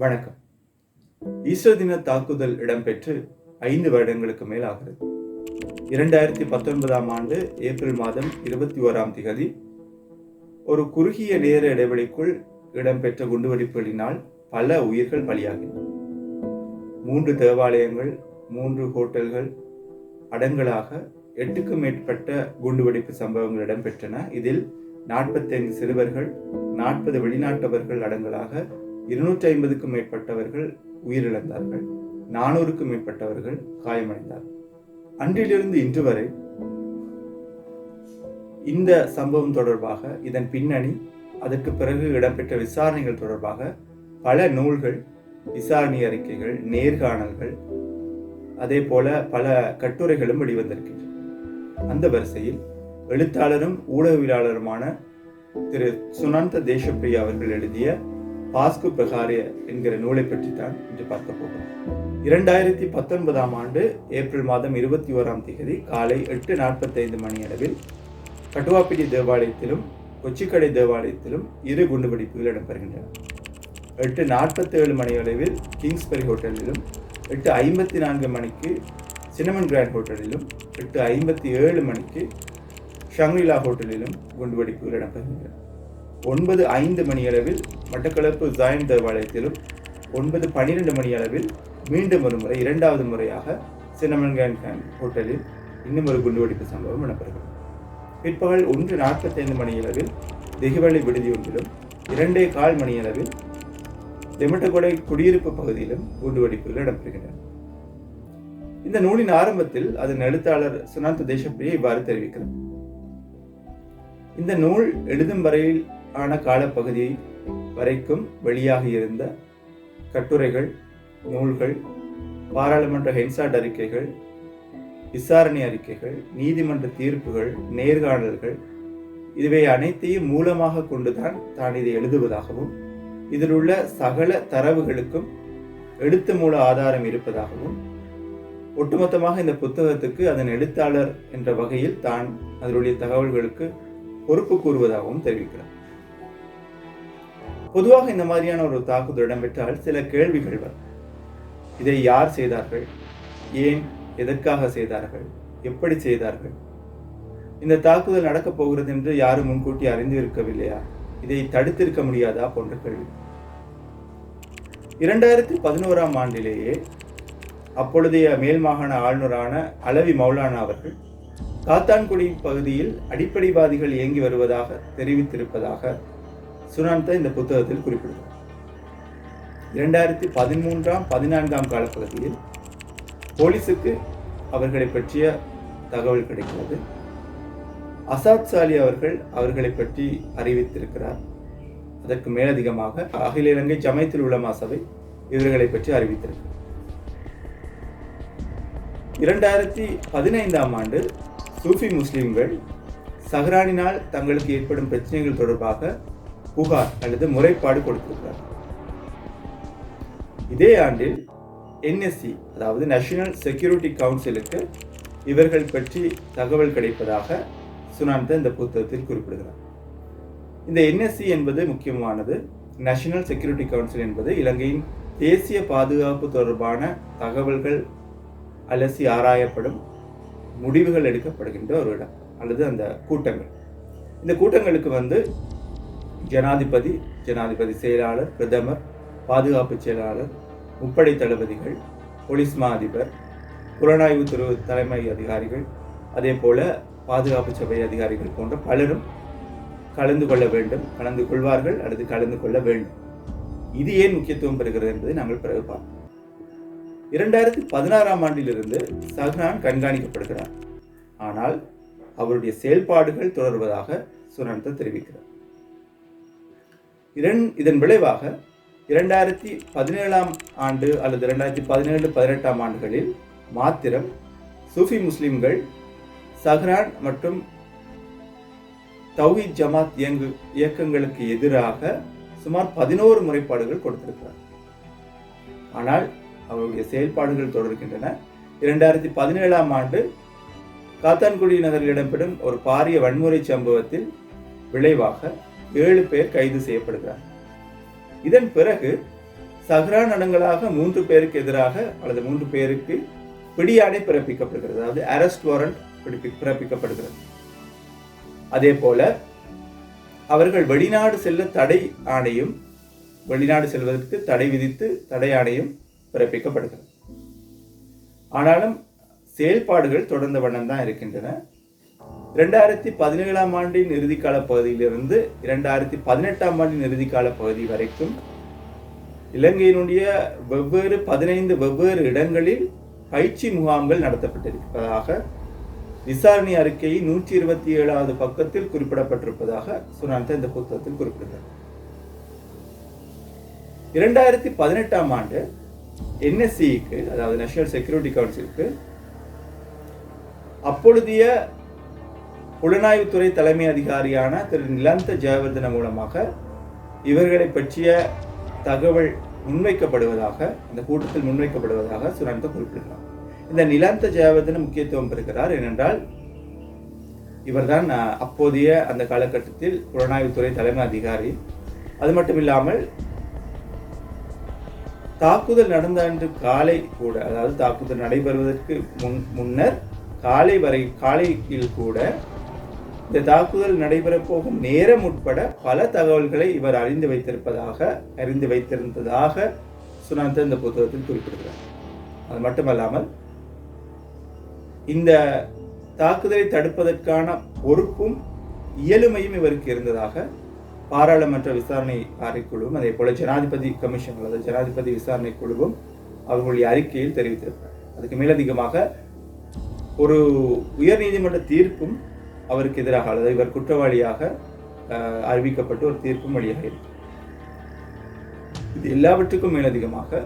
வணக்கம். ஈஸ்டர் தின தாக்குதல் இடம்பெற்று 5 வருடங்களுக்கு மேல் ஆகிறது. 2019 ஆண்டு ஏப்ரல் மாதம் 21 தேதி ஒரு குறுகிய நேர இடைவெளிக்குள் இடம்பெற்ற குண்டுவெடிப்புகளினால் பல உயிர்கள் பலியாகின. 3 தேவாலயங்கள், 3 ஹோட்டல்கள் அடங்கலாக 8க்கும் மேற்பட்ட குண்டுவெடிப்பு சம்பவங்கள் இடம்பெற்றன. இதில் 45 சிறுவர்கள், 40 வெளிநாட்டவர்கள் அடங்கலாக 250க்கும் மேற்பட்டவர்கள் உயிரிழந்தார்கள். 400க்கும் மேற்பட்டவர்கள் காயமடைந்தார்கள். அன்றிலிருந்து இன்று வரை இந்த சம்பவம் தொடர்பாக, இதன் பின்னணி, அதற்கு பிறகு இடம்பெற்ற விசாரணைகள் தொடர்பாக பல நூல்கள், விசாரணை அறிக்கைகள், நேர்காணல்கள், அதே போல பல கட்டுரைகளும் வெளிவந்திருக்கின்றன. அந்த வரிசையில் எழுத்தாளரும் ஊடகவியலாளருமான திரு சுனந்த தேசப்பிரியா அவர்கள் எழுதிய பாஸ்கு பிரகாரிய என்கிற நூலை பற்றி தான் இன்று பார்க்க போகிறோம். 2019 ஆண்டு ஏப்ரல் மாதம் 21 தேதி காலை 8:45 மணி அளவில் கட்டுவாப்பிட்டி தேவாலயத்திலும் கொச்சிக்கடை தேவாலயத்திலும் 2 குண்டுவெடிப்புகள் இடம்பெறுகின்றன. 8:47 மணி அளவில் கிங்ஸ்பரி ஹோட்டலிலும், 8:54 மணிக்கு சினமன் கிராண்ட் ஹோட்டலிலும், 8:57 மணிக்கு ஷங்ரிலா ஹோட்டலிலும் குண்டுவெடிப்புகள் இடம்பெறுகின்றன. 9:05 மணி அளவில் மட்டக்களப்பு ஜாயன் தேவாலயத்திலும், 9:12 மணி அளவில் மீண்டும் ஒரு முறை, இரண்டாவது முறையாக சினமன் கிராண்ட் ஹோட்டலில் இன்னும் ஒரு குண்டுவெடிப்பு சம்பவம் இடம்பெறுகிறது. பிற்பகல் 1:45 மணி அளவில் திகிவளி விடுதி ஒன்றிலும், 2:15 மணி அளவில் தெமட்டகொடை குடியிருப்பு பகுதியிலும் குண்டுவெடிப்புகள் இடம்பெறுகின்றன. இந்த நூலின் ஆரம்பத்தில் அதன் எழுத்தாளர் சுனந்த தேசப்பிரியா இவ்வாறு தெரிவிக்கிறார். இந்த நூல் எழுதும் வரையில் ஆன காலப்பகுதி வரைக்கும் வெளியாக இருந்த கட்டுரைகள், நூல்கள், பாராளுமன்ற ஹென்சாட் அறிக்கைகள், விசாரணை அறிக்கைகள், நீதிமன்ற தீர்ப்புகள், நேர்காணல்கள், இவை அனைத்தையும் மூலமாக கொண்டுதான் தான் இதை எழுதுவதாகவும், இதில் உள்ள சகல தரவுகளுக்கும் எழுத்து மூல ஆதாரம் இருப்பதாகவும், ஒட்டுமொத்தமாக இந்த புத்தகத்துக்கு அதன் எழுத்தாளர் என்ற வகையில் தான் அதனுடைய தகவல்களுக்கு பொறுப்பு கூறுவதாகவும் தெரிவிக்கிறார். பொதுவாக இந்த மாதிரியான ஒரு தாக்குதல் இடம்பெற்றால் சில கேள்விகள் வரும். இதை யார் செய்தார்கள்? ஏன், எதற்காக செய்தார்கள்? எப்படி செய்தார்கள்? இந்த தாக்குதல் நடக்கப் போகிறது என்று யாரும் முன்கூட்டி அறிந்து இருக்கவில்லையா? இதை தடுத்திருக்க முடியாதா? போன்ற கேள்வி. 2011 ஆண்டிலேயே அப்பொழுதைய மேல் மாகாண ஆளுநரான அலவி மௌலானா அவர்கள் காத்தான்குடி பகுதியில் அடிப்படைவாதிகள் இயங்கி வருவதாக தெரிவித்திருப்பதாக சுனந்த இந்த புத்தகத்தில் குறிப்பிடுகிறார். 2013-14 காலப்பகுதியில் போலீசுக்கு அவர்களை பற்றிய தகவல் கிடைக்கிறது. அசாத் சாலி அவர்கள் அவர்களை பற்றி அறிவித்திருக்கிறார். அதற்கு மேலதிகமாக அகில இலங்கை ஜமையத்துல் உலமா சபை இவர்களை பற்றி அறிவித்திருக்கிறார். 2015 ஆண்டு சூஃபி முஸ்லிம்கள் சஹ்ரானினால் தங்களுக்கு ஏற்படும் பிரச்சனைகள் தொடர்பாக புகார் அல்லது முறைப்பாடு கொடுத்திருக்கிறார். இதே ஆண்டில் NSC, அதாவது நேஷனல் செக்யூரிட்டி கவுன்சிலுக்கு இவர்கள் பற்றி தகவல் கிடைப்பதாக சுனந்த இந்த புத்தகத்தில் குறிப்பிடுகிறார். இந்த NSC என்பது முக்கியமானது. நேஷனல் செக்யூரிட்டி கவுன்சில் என்பது இலங்கையின் தேசிய பாதுகாப்பு தொடர்பான தகவல்கள் அலசி ஆராயப்படும், முடிவுகள் எடுக்கப்படுகின்ற ஒரு இடம் அல்லது அந்த கூட்டங்கள். இந்த கூட்டங்களுக்கு ஜனாதிபதி, ஜனாதிபதி செயலாளர், பிரதமர், பாதுகாப்பு செயலாளர், முப்படை தளபதிகள், போலீஸ் மா அதிபர், புலனாய்வு துறை தலைமை அதிகாரிகள், அதே போல பாதுகாப்பு சபை அதிகாரிகள் போன்ற பலரும் கலந்து கொள்ள வேண்டும், கலந்து கொள்வார்கள் அல்லது கலந்து கொள்ள வேண்டும். இது ஏன் முக்கியத்துவம் பெறுகிறது என்பதை நாங்கள் பிறகு பார்ப்போம். 2016 ஆண்டிலிருந்து சஹ்ரான் கண்காணிக்கப்படுகிறார். ஆனால் அவருடைய செயல்பாடுகள் தொடர்வதாக சுனந்த தெரிவிக்கிறார். இதன் விளைவாக 2017 ஆண்டு அல்லது 2017-18 ஆண்டுகளில் மாத்திரம் சூஃபி முஸ்லிம்கள் சஹ்ரான் மற்றும் தௌஹீத் ஜமாத் இயக்கங்களுக்கு எதிராக சுமார் 11 முறைப்பாடுகள் கொடுத்திருக்கிறார். ஆனால் அவருடைய செயல்பாடுகள் தொடர்கின்றன. 2017 ஆண்டு காத்தான்குடி நகரில் இடம்பெறும் ஒரு பாரிய வன்முறை சம்பவத்தில் விளைவாக 7 பேர் கைது செய்யப்படுகிறார். இதன் பிறகு சஹ்ரான் அடங்கலாக 3 பேருக்கு எதிராக அல்லது 3 பேருக்கு பிடியாணை பிறப்பிக்கப்படுகிறது. அதாவது அரெஸ்ட் வாரண்ட் பிறப்பிக்கப்படுகிறது. அதே போல அவர்கள் வெளிநாடு செல்ல தடை ஆணையும், வெளிநாடு செல்வதற்கு தடை விதித்து தடை ஆணையும் பிறப்பிக்கப்படுகிறது. ஆனாலும் செயல்பாடுகள் தொடர்ந்த வண்ணம் தான் இருக்கின்றன. 2017 ஆண்டின் இறுதிக்கால பகுதியிலிருந்து 2018 ஆண்டின் இறுதிக்கால பகுதி வரைக்கும் இலங்கையினுடைய 15 வெவ்வேறு இடங்களில் பயிற்சி முகாம்கள் நடத்தப்பட்டிருப்பதாக விசாரணை அறிக்கையை 127வது பக்கத்தில் குறிப்பிடப்பட்டிருப்பதாக சுனாந்த இந்த புத்தகத்தில் குறிப்பிடுகிறார். 2018 ஆண்டு NSCக்கு, அதாவது நேஷனல் செக்யூரிட்டி கவுன்சிலுக்கு, அப்பொழுதைய புலனாய்வுத்துறை தலைமை அதிகாரியான திரு நிலந்த ஜெயவர்தன மூலமாக இவர்களை பற்றிய தகவல் முன்வைக்கப்படுவதாக, இந்த கூட்டத்தில் முன்வைக்கப்படுவதாக சுனாந்த குறிப்பிடுகிறார். இந்த நிலந்த ஜெயவர்தன முக்கியத்துவம் பெறுகிறார். ஏனென்றால் இவர்தான் அப்போதைய அந்த காலகட்டத்தில் புலனாய்வுத்துறை தலைமை அதிகாரி. அது மட்டும் இல்லாமல் தாக்குதல் நடந்த அன்று காலை கூட, அதாவது தாக்குதல் நடைபெறுவதற்கு முன்னர் காலையில் கூட இந்த தாக்குதல் நடைபெற போகும் நேரம் உட்பட பல தகவல்களை இவர் அறிந்து வைத்திருந்ததாக சுனாந்த இந்த புத்தகத்தில் குறிப்பிடுகிறார். அது மட்டுமல்லாமல் இந்த தாக்குதலை தடுப்பதற்கான பொறுப்பும் இயலுமையும் இவருக்கு இருந்ததாக பாராளுமன்ற விசாரணை ஆணைக்குழுவும், அதே போல ஜனாதிபதி கமிஷன் அல்லது ஜனாதிபதி விசாரணை குழுவும் அவர்களுடைய அறிக்கையில் தெரிவித்திருக்கிறார். அதுக்கு மேலதிகமாக ஒரு உயர் நீதிமன்ற தீர்ப்பும் அவருக்கு எதிராக, அல்லது இவர் குற்றவாளியாக அறிவிக்கப்பட்டு ஒரு தீர்ப்பும் வழியாக இருக்கு. இது எல்லாவற்றுக்கும் மேலதிகமாக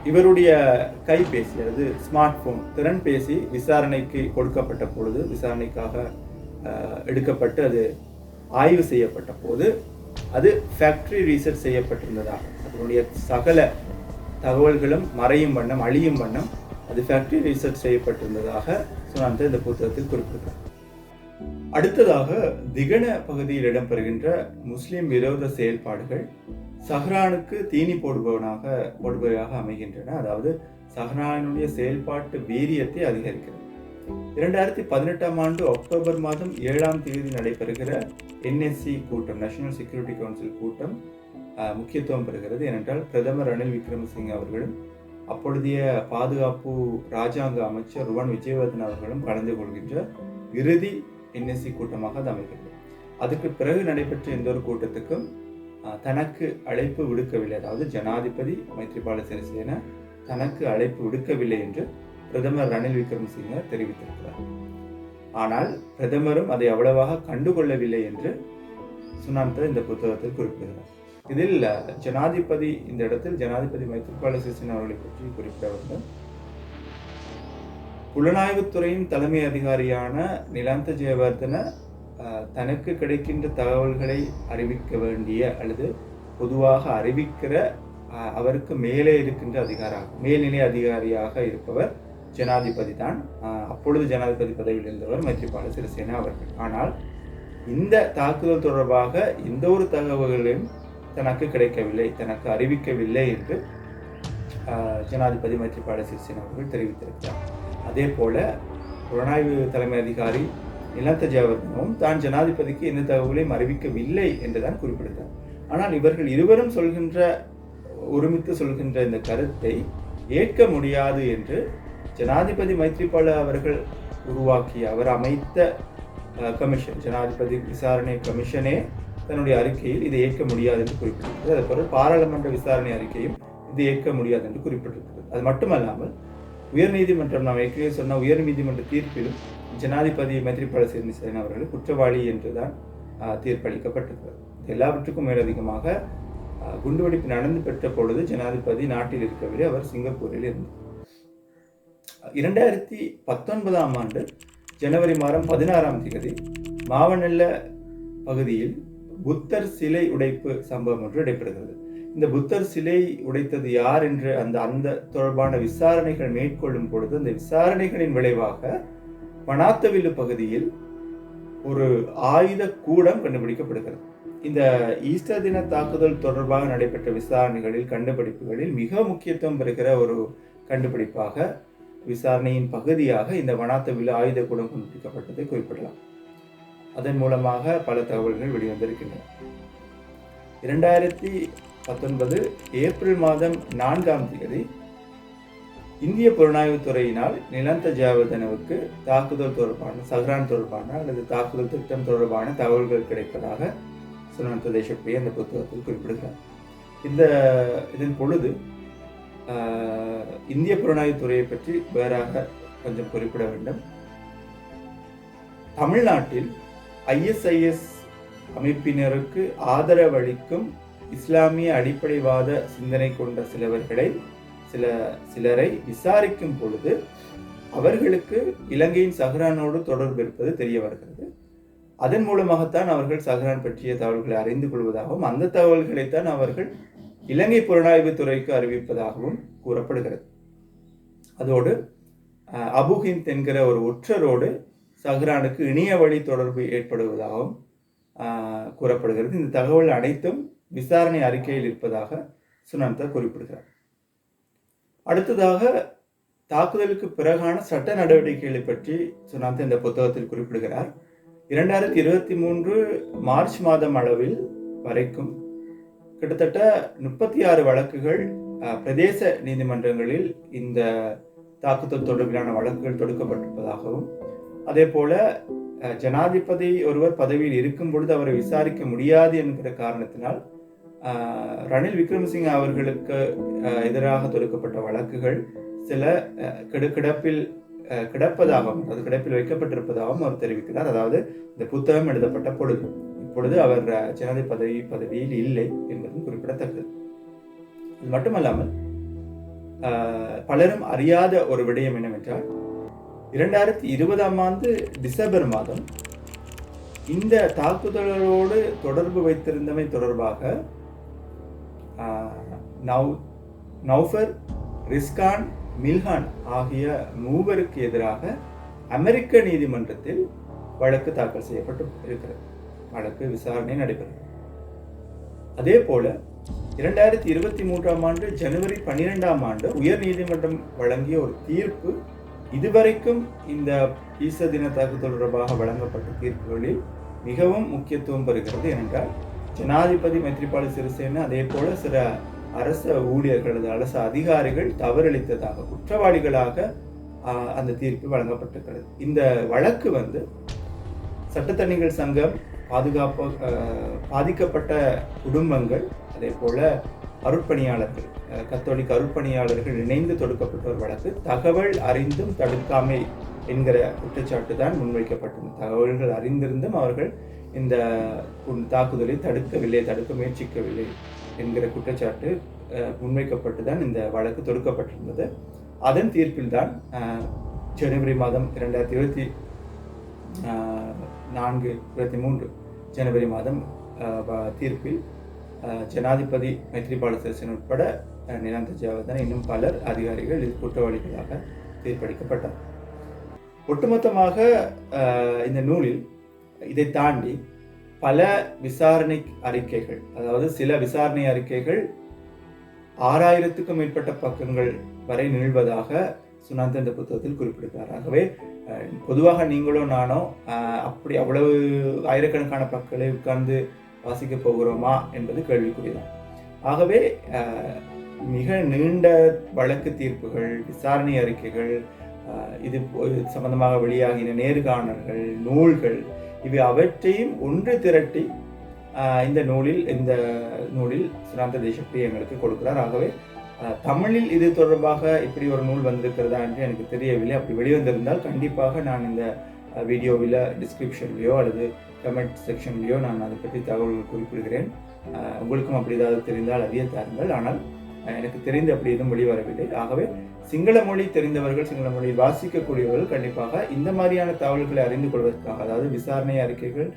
இவருடைய கைபேசி, அதாவது ஸ்மார்ட் போன் திறன்பேசி விசாரணைக்கு கொடுக்கப்பட்ட பொழுது, விசாரணைக்காக எடுக்கப்பட்டு அது ஆய்வு செய்யப்பட்ட போது அது ஃபேக்டரி ரீசெட் செய்யப்பட்டிருந்ததாக, அதனுடைய சகல தகவல்களும் மறையும் வண்ணம், அழியும் வண்ணம் அது ஃபேக்டரி ரீசெட் செய்யப்பட்டிருந்ததாக சுனாந்த இந்த புத்தகத்தில் குறிப்பிட்டார். அடுத்ததாக திகன பகுதியில் இடம்பெறுகின்ற முஸ்லிம் விரோத செயல்பாடுகள் சஹ்ரானுக்கு தீனி போடுபவையாக அமைகின்றன. அதாவது சஹ்ரானுடைய செயல்பாட்டு வீரியத்தை அதிகரிக்கிறது. 2018 ஆண்டு அக்டோபர் மாதம் 7ஆம் தேதி நடைபெறுகிற NSC கூட்டம், நேஷனல் செக்யூரிட்டி கவுன்சில் கூட்டம் முக்கியத்துவம் பெறுகிறது. ஏனென்றால் பிரதமர் ரணில் விக்ரமசிங்கே அவர்களும் அப்பொழுதைய பாதுகாப்பு ராஜாங்க அமைச்சர் ருவான் விஜயவர்தன அவர்களும் கலந்து கொள்கின்ற இறுதி NSC கூட்டமாக அது அமைகிறது. அதுக்கு பிறகு நடைபெற்ற எந்த ஒரு கூட்டத்துக்கும் தனக்கு அழைப்பு விடுக்கவில்லை, அதாவது ஜனாதிபதி மைத்ரிபால சிறிசேன தனக்கு அழைப்பு விடுக்கவில்லை என்று பிரதமர் ரணில் விக்ரமசிங்கே தெரிவித்திருக்கிறார். ஆனால் பிரதமரும் அதை அவ்வளவாக கண்டுகொள்ளவில்லை என்று சுனாந்த இந்த புத்தகத்தில் குறிப்பிடுகிறார். இதில் ஜனாதிபதி, இந்த இடத்தில் ஜனாதிபதி மைத்ரிபால சிறிசேன அவர்களை பற்றி குறிப்பிட வேண்டும். புலனாய்வுத்துறையின் தலைமை அதிகாரியான நிலந்த ஜெயவர்தன தனக்கு கிடைக்கின்ற தகவல்களை அறிவிக்க வேண்டிய அல்லது பொதுவாக அறிவிக்கிற அவருக்கு மேலே இருக்கின்ற மேல்நிலை அதிகாரியாக இருப்பவர் ஜனாதிபதி தான். அப்பொழுது ஜனாதிபதி பதவியில் இருந்தவர் மைத்ரிபால சிறிசேன அவர்கள். ஆனால் இந்த தாக்குதல் தொடர்பாக எந்த ஒரு தகவல்களையும் தனக்கு கிடைக்கவில்லை, தனக்கு அறிவிக்கவில்லை என்று ஜனாதிபதி மைத்ரிபால சிறிசேன அவர்கள் தெரிவித்திருக்கிறார். அதே போல புலனாய்வு தலைமை அதிகாரி நிலந்த ஜெயவர்தனவும் தான் ஜனாதிபதிக்கு எந்த தகவலையும் அறிவிக்கவில்லை என்றுதான் குறிப்பிடுகிறார். ஆனால் இவர்கள் இருவரும் ஒருமித்து சொல்கின்ற இந்த கருத்தை ஏற்க முடியாது என்று ஜனாதிபதி மைத்ரிபால அவர்கள் அவர் அமைத்த கமிஷன், ஜனாதிபதி விசாரணை கமிஷனே தன்னுடைய அறிக்கையில் இதை ஏற்க முடியாது என்று குறிப்பிட்டிருக்கிறது. அதேபோல பாராளுமன்ற விசாரணை அறிக்கையும் இது ஏற்க முடியாது என்று குறிப்பிட்டிருக்கிறது. அது மட்டுமல்லாமல் உயர்நீதிமன்றம், நாம் ஏற்கனவே சொன்ன உயர்நீதிமன்ற தீர்ப்பிலும் ஜனாதிபதி மைத்ரிபால சிறிசேன அவர்கள் குற்றவாளி என்றுதான் தீர்ப்பளிக்கப்பட்டிருக்கிறது. எல்லாவற்றுக்கும் மேலதிகமாக குண்டுவெடிப்பு நடந்து பெற்ற பொழுது ஜனாதிபதி நாட்டில் இருக்கவில்லை, அவர் சிங்கப்பூரில் இருந்தார். 2019 ஆண்டு ஜனவரி மாதம் 16ஆம் தேதி மாவனல்ல பகுதியில் புத்தர் சிலை உடைப்பு சம்பவம் ஒன்று நடைபெறுகிறது. இந்த புத்தர் சிலை உடைத்தது யார் என்று அந்த தொடர்பான விசாரணைகள் மேற்கொள்ளும் பொழுது அந்த விசாரணைகளின் விளைவாக பனாத்தவில்லு பகுதியில் ஒரு ஆயுத கூடம் கண்டுபிடிக்கப்படுகிறது. இந்த ஈஸ்டர் தின தாக்குதல் தொடர்பாக நடைபெற்ற விசாரணைகளில் கண்டுபிடிப்புகளில் மிக முக்கியத்துவம் பெறுகிற ஒரு கண்டுபிடிப்பாக விசாரணையின் பகுதியாக இந்த வனாத்தவில் ஆயுத கூடம் கண்டுபிடிக்கப்பட்டதை குறிப்பிடலாம். அதன் மூலமாக பல தகவல்கள் வெளிவந்திருக்கின்றன. 2019 ஏப்ரல் மாதம் 4ஆம் தேதி இந்திய புலனாய்வுத்துறையினால் நிலந்த ஜாவதனவுக்கு தாக்குதல் தொடர்பான சஹ்ரான் தொடர்பான அல்லது தாக்குதல் திட்டம் தொடர்பான தகவல்கள் கிடைப்பதாக சுனந்த தேசப்பிரியா அந்த புத்தகத்தில் குறிப்பிடுகிறார். இதன் பொழுது இந்திய புலனாய்வுத்துறையை பற்றி வேறாக கொஞ்சம் குறிப்பிட வேண்டும். தமிழ்நாட்டில் ISIS அமைப்பினருக்கு ஆதரவளிக்கும் இஸ்லாமிய அடிப்படைவாத சிந்தனை கொண்ட சிலரை விசாரிக்கும் பொழுது அவர்களுக்கு இலங்கையின் சஹ்ரானோடு தொடர்பு இருப்பது தெரிய வருகிறது. அதன் மூலமாகத்தான் அவர்கள் சஹ்ரான் பற்றிய தகவல்களை அறிந்து கொள்வதாகவும் அந்த தகவல்களைத்தான் அவர்கள் இலங்கை புலனாய்வு துறைக்கு அறிவிப்பதாகவும் கூறப்படுகிறது. அதோடு அபுஹிந்த் என்கிற ஒரு ஒற்றரோடு சஹ்ரானுக்கு இணைய வழி தொடர்பு ஏற்படுவதாகவும் கூறப்படுகிறது. இந்த தகவல் அனைத்தும் விசாரணை அறிக்கையில் இருப்பதாக சுனந்தா குறிப்பிடுகிறார். அடுத்ததாக தாக்குதலுக்கு பிறகான சட்ட நடவடிக்கைகளை பற்றி சுனந்தா இந்த புத்தகத்தில் குறிப்பிடுகிறார். 2023 மார்ச் மாதம் அளவில் வரைக்கும் கிட்டத்தட்ட 36 வழக்குகள் பிரதேச நீதிமன்றங்களில் இந்த தாக்குதல் தொடர்பிலான வழக்குகள் தொடுக்கப்பட்டிருப்பதாகவும், அதே போல ஜனாதிபதி ஒருவர் பதவியில் இருக்கும் பொழுது அவரை விசாரிக்க முடியாது என்கிற காரணத்தினால் ரணில் விக்ரமசிங்க அவர்களுக்கு எதிராக தொடுக்கப்பட்ட வழக்குகள் சில கிடப்பதாகவும் அது கிடப்பில் வைக்கப்பட்டிருப்பதாகவும் அவர் தெரிவிக்கிறார். அதாவது இந்த புத்தகம் எழுதப்பட்ட பொழுது இப்பொழுது அவர் ஜனாதிபதி பதவியில் இல்லை என்பதும் குறிப்பிடத்தக்கது. அது மட்டுமல்லாமல் பலரும் அறியாத ஒரு விடயம் என்னவென்றால் 2020ஆம் ஆண்டு டிசம்பர் மாதம் இந்த தாக்குதலோடு தொடர்பு வைத்திருந்தமை தொடர்பாக நௌஃபர், ரிஸ்கான், மில்ஹான் ஆகிய மூவருக்கு எதிராக அமெரிக்க நீதிமன்றத்தில் வழக்கு தாக்கல் செய்யப்பட்டு இருக்கிறது. வழக்கு விசாரணை நடைபெறுகிறது. அதே போல 2023ஆம் ஆண்டு ஜனவரி 12ஆம் ஆண்டு உயர் நீதிமன்றம் வழங்கிய ஒரு தீர்ப்பு இதுவரைக்கும் இந்த ஈஸ்டர் தின தாக்குதல் தொடர்பாக வழங்கப்பட்ட தீர்ப்புகளில் மிகவும் முக்கியத்துவம் பெறுகிறது. ஏனென்றால் ஜனாதிபதி மைத்ரிபால சிறிசேன அதே போல சில அரச ஊழியர்கள் அரசு அதிகாரிகள் தவறளித்ததாக குற்றவாளிகளாக அந்த தீர்ப்பு வழங்கப்பட்டிருக்கிறது. இந்த வழக்கு சட்டத்தணிகள் சங்கம், பாதிக்கப்பட்ட குடும்பங்கள், அதே போல அருட்பணியாளர்கள், கத்தோலிக்க அருட்பணியாளர்கள் இணைந்து தொடுக்கப்பட்ட ஒரு வழக்கு. தகவல் அறிந்தும் தடுக்காமை என்கிற குற்றச்சாட்டு தான் முன்வைக்கப்பட்டது. தகவல்கள் அறிந்திருந்தும் அவர்கள் இந்த தாக்குதலை தடுக்க முயற்சிக்கவில்லை என்கிற குற்றச்சாட்டு முன்வைக்கப்பட்டு தான் இந்த வழக்கு தொடுக்கப்பட்டிருந்தது. அதன் தீர்ப்பில் தான் ஜனவரி மாதம் 2023 ஜனவரி மாதம் தீர்ப்பில் ஜனாதிபதி மைத்ரிபால சிறிசேன உட்பட நிலந்த ஜாவதன இன்னும் பலர் அதிகாரிகள் இது குற்றவாளிகளாக தீர்ப்பளிக்கப்பட்டார். ஒட்டுமொத்தமாக இந்த நூலில் இதை தாண்டி பல விசாரணை அறிக்கைகள், அதாவது சில விசாரணை அறிக்கைகள் 6000க்கும் மேற்பட்ட பக்கங்கள் வரை நீள்வதாக சுனந்த இந்த புத்தகத்தில் குறிப்பிடுகிறார். ஆகவே பொதுவாக நீங்களோ நானோ அப்படி அவ்வளவு ஆயிரக்கணக்கான பக்கங்களை உட்கார்ந்து வாசிக்க போகிறோமா என்பது கேள்விக்குறிதான். ஆகவே மிக நீண்ட வழக்கு தீர்ப்புகள், விசாரணை அறிக்கைகள், இது சம்பந்தமாக வெளியாகின நேர்காணல்கள், நூல்கள், இவை அவற்றையும் ஒன்று திரட்டி இந்த நூலில் சுனந்த தேசப்பிரியா எங்களுக்கு கொடுக்கிறார். ஆகவே தமிழில் இது தொடர்பாக இப்படி ஒரு நூல் வந்திருக்கிறதா என்று எனக்கு தெரியவில்லை. அப்படி வெளிவந்திருந்தால் கண்டிப்பாக நான் இந்த வீடியோவில் டிஸ்கிரிப்ஷன்லையோ அல்லது கமெண்ட் செக்ஷன்லையோ நான் அதை பற்றி தகவல்கள் குறிப்பிடுகிறேன். உங்களுக்கும் அப்படி ஏதாவது தெரிந்தால் அறிய தாருங்கள். ஆனால் எனக்கு தெரிந்து அப்படி எதுவும் வெளிவரவில்லை. ஆகவே சிங்கள மொழி தெரிந்தவர்கள், சிங்கள மொழி வாசிக்கக்கூடியவர்கள் கண்டிப்பாக இந்த மாதிரியான தகவல்களை அறிந்து கொள்வதற்காக, அதாவது விசாரணை அறிக்கைகள்,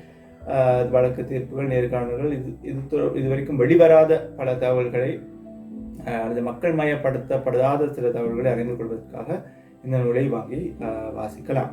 வழக்கு தீர்ப்புகள், நேர்காணல்கள், இதுவரைக்கும் வெளிவராத பல தகவல்களை அல்லது மக்கள் மயப்படுத்தப்படாத சில தகவல்களை அறிந்து கொள்வதற்காக இந்த நூலை வாங்கி வாசிக்கலாம்.